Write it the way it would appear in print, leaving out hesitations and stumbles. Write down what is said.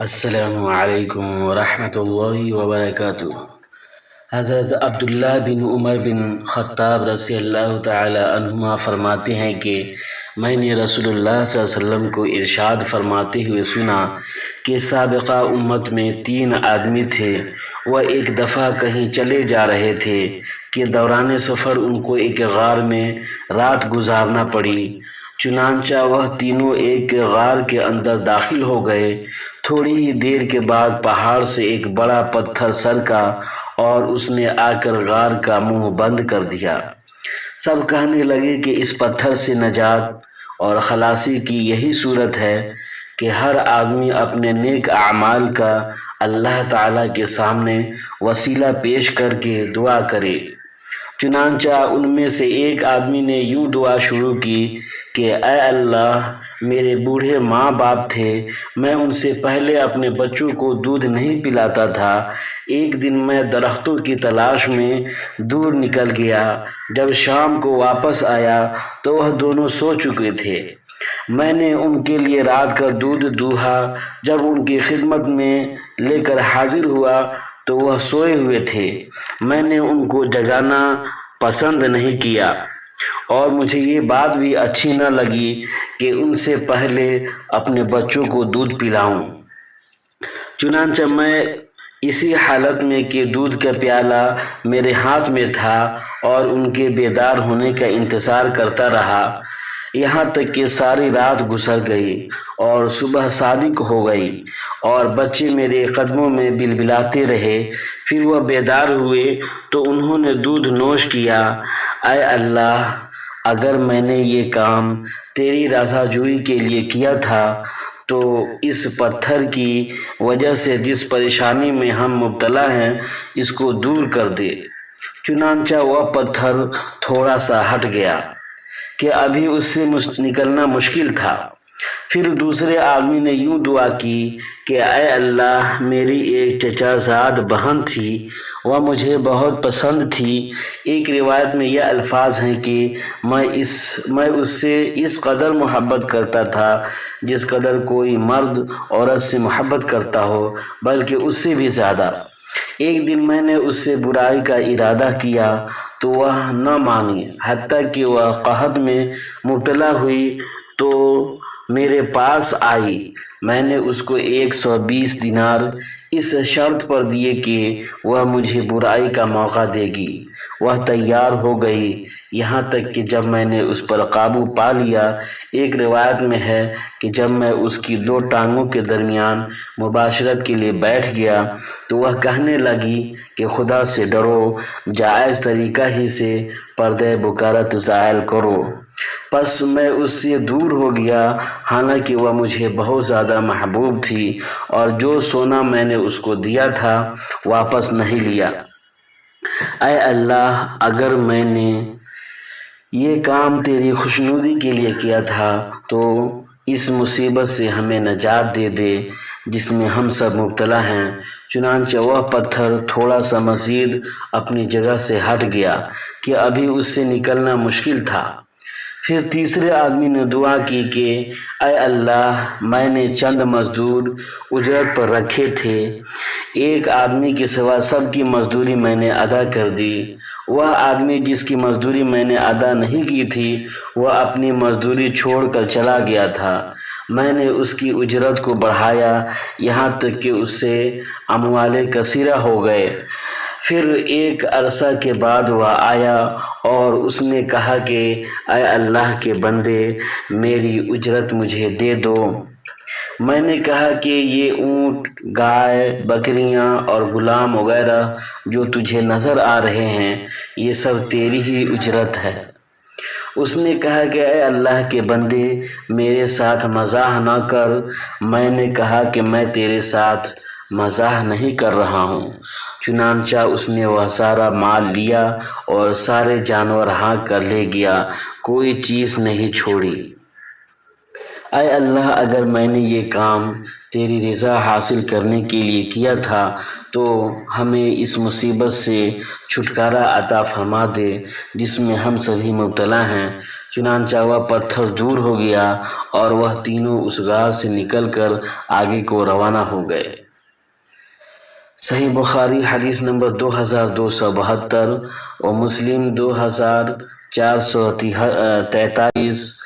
السلام علیکم ورحمۃ اللہ وبرکاتہ۔ حضرت عبداللہ بن عمر بن خطاب رضی اللہ تعالی عنہما فرماتے ہیں کہ میں نے رسول اللہ صلی اللہ علیہ وسلم کو ارشاد فرماتے ہوئے سنا کہ سابقہ امت میں 3 آدمی تھے۔ وہ ایک دفعہ کہیں چلے جا رہے تھے کہ دوران سفر ان کو ایک غار میں رات گزارنا پڑی۔ چنانچہ وہ تینوں ایک غار کے اندر داخل ہو گئے۔ تھوڑی ہی دیر کے بعد پہاڑ سے ایک بڑا پتھر سرکا اور اس نے آ کر غار کا منہ بند کر دیا۔ سب کہنے لگے کہ اس پتھر سے نجات اور خلاصی کی یہی صورت ہے کہ ہر آدمی اپنے نیک اعمال کا اللہ تعالیٰ کے سامنے وسیلہ پیش کر کے دعا کرے۔ چنانچہ ان میں سے ایک آدمی نے یوں دعا شروع کی کہ اے اللہ، میرے بوڑھے ماں باپ تھے، میں ان سے پہلے اپنے بچوں کو دودھ نہیں پلاتا تھا۔ ایک دن میں درختوں کی تلاش میں دور نکل گیا۔ جب شام کو واپس آیا تو وہ دونوں سو چکے تھے۔ میں نے ان کے لیے رات کا دودھ دوہا۔ جب ان کی خدمت میں لے کر حاضر ہوا تو وہ سوئے ہوئے تھے۔ میں نے ان کو جگانا پسند نہیں کیا اور مجھے یہ بات بھی اچھی نہ لگی کہ ان سے پہلے اپنے بچوں کو دودھ پلاؤں۔ چنانچہ میں اسی حالت میں کہ دودھ کا پیالہ میرے ہاتھ میں تھا اور ان کے بیدار ہونے کا انتظار کرتا رہا، یہاں تک کہ ساری رات گزر گئی اور صبح صادق ہو گئی اور بچے میرے قدموں میں بلبلاتے رہے۔ پھر وہ بیدار ہوئے تو انہوں نے دودھ نوش کیا۔ اے اللہ، اگر میں نے یہ کام تیری رضا جوئی کے لیے کیا تھا تو اس پتھر کی وجہ سے جس پریشانی میں ہم مبتلا ہیں اس کو دور کر دے۔ چنانچہ وہ پتھر تھوڑا سا ہٹ گیا کہ ابھی اس سے نکلنا مشکل تھا۔ پھر دوسرے آدمی نے یوں دعا کی کہ اے اللہ، میری ایک چچا زاد بہن تھی، وہ مجھے بہت پسند تھی۔ ایک روایت میں یہ الفاظ ہیں کہ میں اس سے اس قدر محبت کرتا تھا جس قدر کوئی مرد عورت سے محبت کرتا ہو، بلکہ اس سے بھی زیادہ۔ ایک دن میں نے اس سے برائی کا ارادہ کیا تو وہ نہ مانی، حتیٰ کہ وہ قحط میں مبتلا ہوئی تو میرے پاس آئی۔ میں نے اس کو 120 دینار اس شرط پر دیے کہ وہ مجھے برائی کا موقع دے گی۔ وہ تیار ہو گئی، یہاں تک کہ جب میں نے اس پر قابو پا لیا، ایک روایت میں ہے کہ جب میں اس کی 2 ٹانگوں کے درمیان مباشرت کے لیے بیٹھ گیا تو وہ کہنے لگی کہ خدا سے ڈرو، جائز طریقہ ہی سے پردہ بکارت زائل کرو۔ پس میں اس سے دور ہو گیا، حالانکہ وہ مجھے بہت زیادہ محبوب تھی، اور جو سونا میں نے اس کو دیا تھا واپس نہیں لیا۔ اے اللہ، اگر میں نے یہ کام تیری خوشنودی کے لیے کیا تھا تو اس مصیبت سے ہمیں نجات دے دے جس میں ہم سب مبتلا ہیں۔ چنانچہ وہ پتھر تھوڑا سا مزید اپنی جگہ سے ہٹ گیا کہ ابھی اس سے نکلنا مشکل تھا۔ پھر تیسرے آدمی نے دعا کی کہ اے اللہ، میں نے چند مزدور اجرت پر رکھے تھے، ایک آدمی کے سوا سب کی مزدوری میں نے ادا کر دی۔ وہ آدمی جس کی مزدوری میں نے ادا نہیں کی تھی وہ اپنی مزدوری چھوڑ کر چلا گیا تھا۔ میں نے اس کی اجرت کو بڑھایا یہاں تک کہ اس سے اموال کثیرہ ہو گئے۔ پھر ایک عرصہ کے بعد وہ آیا اور اس نے کہا کہ اے اللہ کے بندے، میری اجرت مجھے دے دو۔ میں نے کہا کہ یہ اونٹ، گائے، بکریاں اور غلام وغیرہ جو تجھے نظر آ رہے ہیں یہ سب تیری ہی اجرت ہے۔ اس نے کہا کہ اے اللہ کے بندے، میرے ساتھ مزاح نہ کر۔ میں نے کہا کہ میں تیرے ساتھ مزاح نہیں کر رہا ہوں۔ چنانچہ اس نے وہ سارا مال لیا اور سارے جانور ہانک کر لے گیا، کوئی چیز نہیں چھوڑی۔ اے اللہ، اگر میں نے یہ کام تیری رضا حاصل کرنے کے لیے کیا تھا تو ہمیں اس مصیبت سے چھٹکارا عطا فرما دے جس میں ہم سبھی مبتلا ہیں۔ چنانچہ وہ پتھر دور ہو گیا اور وہ تینوں اس غار سے نکل کر آگے کو روانہ ہو گئے۔ صحیح بخاری حدیث نمبر 2272 اور مسلم 2443